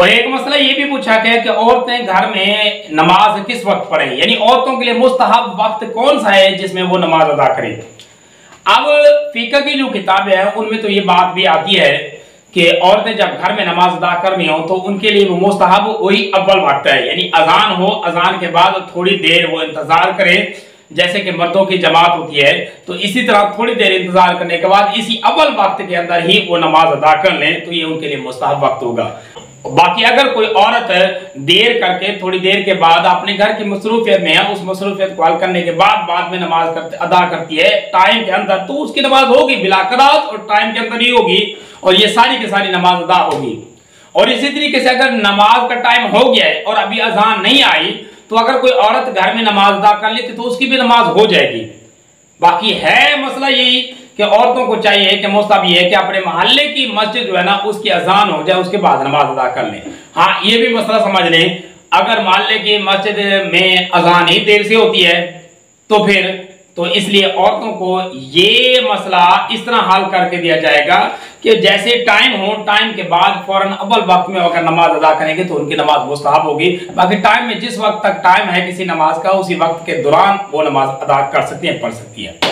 और एक मसला ये भी पूछा गया कि औरतें घर में नमाज किस वक्त पढ़ें, यानी औरतों के लिए मुस्तहब वक्त कौन सा है जिसमें वो नमाज अदा करें। अब फिक़ह की जो किताबें हैं उनमें तो ये बात भी आती है कि औरतें जब घर में नमाज अदा करनी हो तो उनके लिए वो मुस्तहब वही अव्वल वक्त है, यानी अजान हो, अजान के बाद थोड़ी देर वो इंतजार करें, जैसे कि मर्दों की जमात होती है तो इसी तरह थोड़ी देर इंतजार करने के बाद इसी अव्वल वक्त के अंदर ही वो नमाज अदा कर लें तो ये उनके लिए मुस्तहब वक्त होगा। बाकी अगर कोई औरत देर करके थोड़ी देर के बाद अपने घर की मसरूफियत में है, उस मसरूफियत को हल करने के बाद में नमाज अदा करती है टाइम के अंदर, तो उसकी नमाज होगी बिला करात और टाइम के अंदर ही होगी और ये सारी की सारी नमाज अदा होगी। और इसी तरीके से अगर नमाज का टाइम हो गया है और अभी अजान नहीं आई तो अगर कोई औरत घर में नमाज अदा कर लेती तो उसकी भी नमाज हो जाएगी। बाकी है मसला यही कि औरतों को चाहिए कि मुस्तहब ये है कि अपने मोहल्ले की मस्जिद जो है ना उसकी अजान हो जाए, उसके बाद नमाज अदा कर लें। हाँ, ये भी मसला समझ लें, अगर मोहल्ले की मस्जिद में अजान ही देर से होती है तो फिर तो इसलिए औरतों को ये मसला इस तरह हल करके दिया जाएगा कि जैसे टाइम हो, टाइम के बाद फौरन अव्वल वक्त में अगर नमाज अदा करेंगे तो उनकी नमाज मुस्तहब होगी। बाकी टाइम में जिस वक्त तक टाइम है किसी नमाज का उसी वक्त के दौरान वो नमाज अदा कर सकती है, पढ़ सकती है।